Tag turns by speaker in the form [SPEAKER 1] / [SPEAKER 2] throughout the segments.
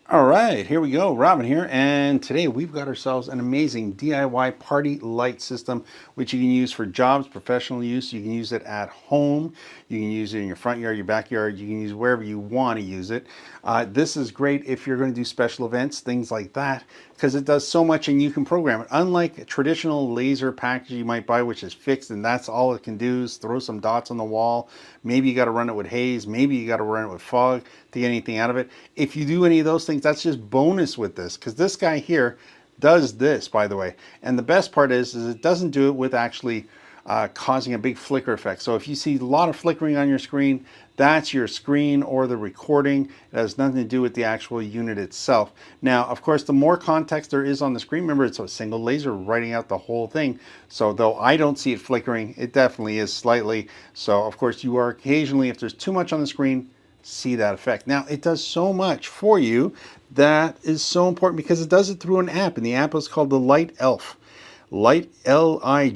[SPEAKER 1] All right, here we go. Robin here, and today we've got ourselves an amazing DIY party light system, which you can use for jobs, professional use. You can use it at home. You can use it in your front yard, your backyard. You can use wherever you want to use it. This is great if you're going to do special events, things like that, because it does so much and you can program it. Unlike a traditional laser package you might buy, which is fixed and that's all it can do is throw some dots on the wall. Maybe you got to run it with haze. Maybe you got to run it with fog to get anything out of it. If you do any of those things, that's just bonus with this, because this guy here does this, by the way. And the best part is it doesn't do it with actually causing a big flicker effect. So if you see a lot of flickering on your screen, that's your screen or the recording. It has nothing to do with the actual unit itself. Now, of course, the more context there is on the screen, remember it's a single laser writing out the whole thing. So though I don't see it flickering, it definitely is slightly. So of course you are occasionally, if there's too much on the screen, see that effect. Now it does so much for you that is so important because it does it through an app, and the app is called the Light Elf. Light Lightelf,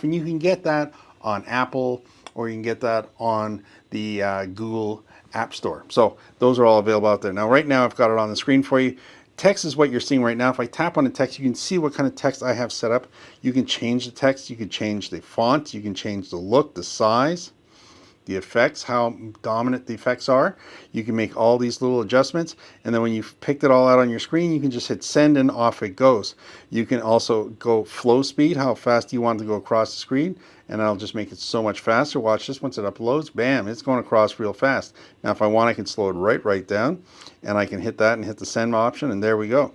[SPEAKER 1] and you can get that on Apple or you can get that on the Google App Store. So those are all available out there. Now right now I've got it on the screen for you. Text is what you're seeing right now. If I tap on the text, you can see what kind of text I have set up. You can change the text, you can change the font, you can change the look, the size, the effects, how dominant the effects are. You can make all these little adjustments, and then when you've picked it all out on your screen, you can just hit send and off it goes. You can also go flow speed, how fast you want to go across the screen, and I'll just make it so much faster. Watch this. Once it uploads, bam, it's going across real fast. Now if I want, I can slow it right down, and I can hit that and hit the send option, and there we go.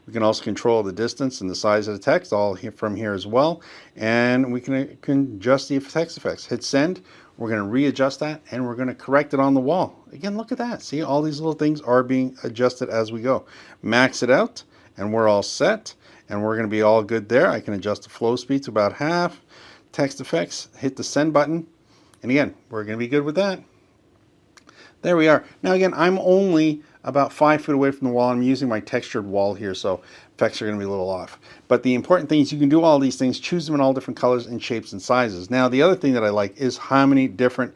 [SPEAKER 1] We can also control the distance and the size of the text all from here as well, and we can adjust the text effects. Hit send. We're going to readjust that, and we're going to correct it on the wall. Again, look at that. See, all these little things are being adjusted as we go. Max it out, and we're all set, and we're going to be all good there. I can adjust the flow speed to about half. Text effects, hit the send button, and again, we're going to be good with that. There we are. Now again, I'm only about 5 feet away from the wall. I'm using my textured wall here, so effects are going to be a little off. But the important thing is you can do all these things, choose them in all different colors and shapes and sizes. Now the other thing that I like is how many different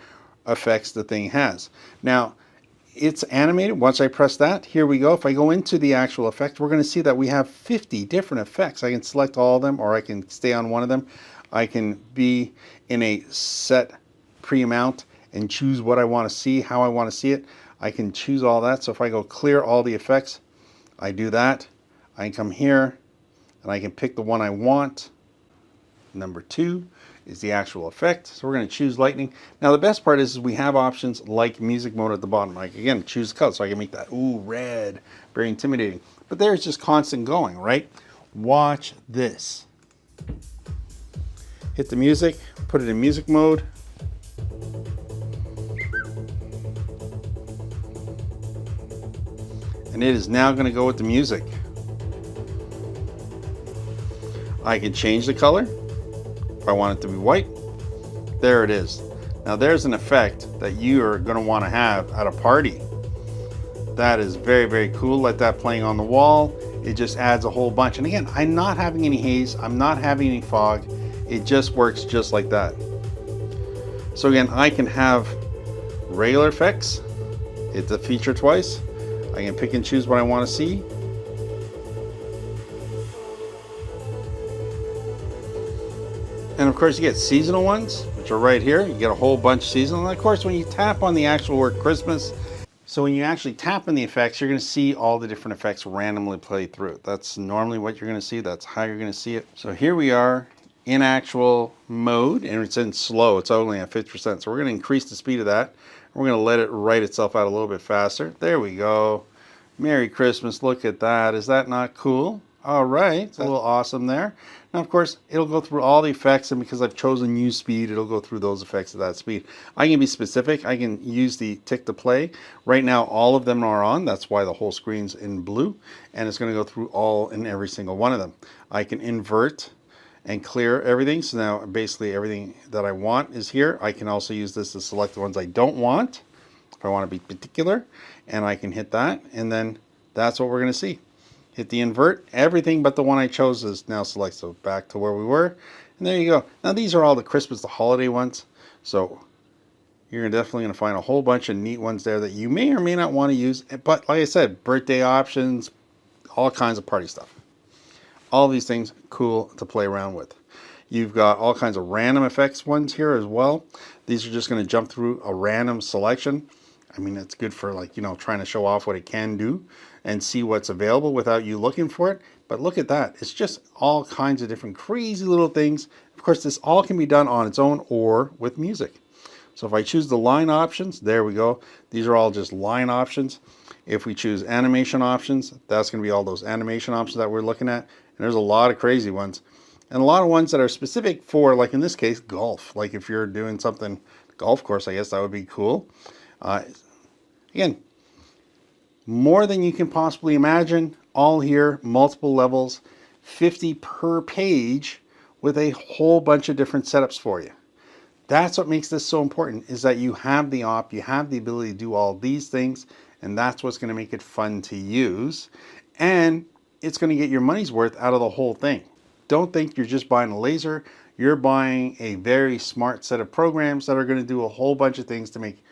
[SPEAKER 1] effects the thing has. Now it's animated. Once I press that, here we go. If I go into the actual effect, we're going to see that we have 50 different effects. I can select all of them, or I can stay on one of them. I can be in a set pre-amount and choose what I want to see, how I want to see it. I can choose all that. So if I go clear all the effects, I do that. I can come here and I can pick the one I want. Number 2 is the actual effect. So we're going to choose lightning. Now the best part is we have options like music mode at the bottom. I can, again, choose the color, so I can make that, ooh, red, very intimidating. But there's just constant going, right? Watch this. Hit the music, put it in music mode. And it is now going to go with the music. I can change the color if I want it to be white. There it is. Now there's an effect that you are going to want to have at a party. That is very cool. Let that playing on the wall. It just adds a whole bunch. And again, I'm not having any haze. I'm not having any fog. It just works just like that. So again, I can have regular effects. Hit the feature twice. I can pick and choose what I want to see. And of course you get seasonal ones, which are right here. You get a whole bunch seasonal. And of course when you tap on the actual word Christmas, so when you actually tap on the effects, you're going to see all the different effects randomly play through. That's normally what you're going to see. That's how you're going to see it. So here we are in actual mode, and it's in slow. It's only at 50%. So we're going to increase the speed of that. We're going to let it write itself out a little bit faster. There we go. Merry Christmas. Look at that. Is that not cool? All right. It's a little awesome there. Now, of course, it'll go through all the effects, and because I've chosen use speed, it'll go through those effects at that speed. I can be specific. I can use the tick to play. Right now, all of them are on. That's why the whole screen's in blue, and it's going to go through all and every single one of them. I can invert and clear everything. So now basically everything that I want is here. I can also use this to select the ones I don't want if I want to be particular, and I can hit that, and then that's what we're going to see. Hit the invert. Everything but the one I chose is now selected. So back to where we were, and there you go. Now these are all the Christmas, the holiday ones. So You're definitely going to find a whole bunch of neat ones there that you may or may not want to use. But like I said, birthday options, all kinds of party stuff. All these things cool to play around with. You've got all kinds of random effects ones here as well. These are just going to jump through a random selection. I mean, it's good for, like, you know, trying to show off what it can do and see what's available without you looking for it. But look at that. It's just all kinds of different crazy little things. Of course, this all can be done on its own or with music. So if I choose the line options, there we go. These are all just line options. If we choose animation options, that's going to be all those animation options that we're looking at. And there's a lot of crazy ones. And a lot of ones that are specific for, like in this case, golf. Like if you're doing something, golf course, I guess that would be cool. Again, more than you can possibly imagine. All here, multiple levels, 50 per page with a whole bunch of different setups for you. That's what makes this so important, is that you have the op, you have the ability to do all these things, and that's what's going to make it fun to use. And it's going to get your money's worth out of the whole thing. Don't think you're just buying a laser. You're buying a very smart set of programs that are going to do a whole bunch of things to make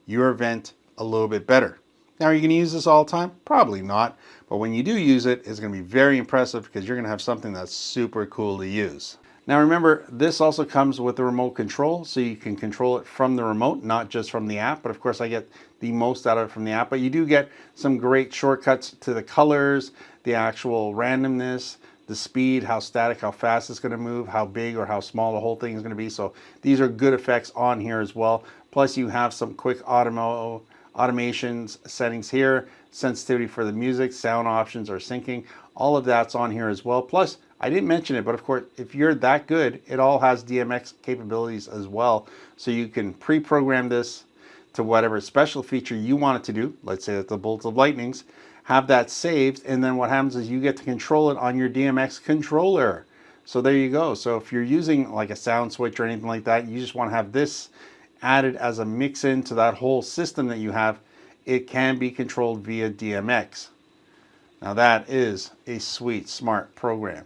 [SPEAKER 1] your event a little bit better. Now, are you going to use this all the time? Probably not. But when you do use it, it's going to be very impressive because you're going to have something that's super cool to use. Now remember, this also comes with a remote control, so you can control it from the remote, not just from the app. But of course, I get the most out of it from the app. But you do get some great shortcuts to the colors, the actual randomness, the speed, how static, how fast it's going to move, how big or how small the whole thing is going to be. So these are good effects on here as well. Plus you have some quick automations settings here, sensitivity for the music, sound options or syncing. All of that's on here as well. Plus, I didn't mention it, but of course, if you're that good, it all has DMX capabilities as well. So you can pre-program this to whatever special feature you want it to do. Let's say that the bolts of lightnings, have that saved, and then what happens is you get to control it on your DMX controller. So there you go. So if you're using like a sound switch or anything like that, you just want to have this added as a mix into that whole system that you have. It can be controlled via DMX. Now that is a sweet, smart program.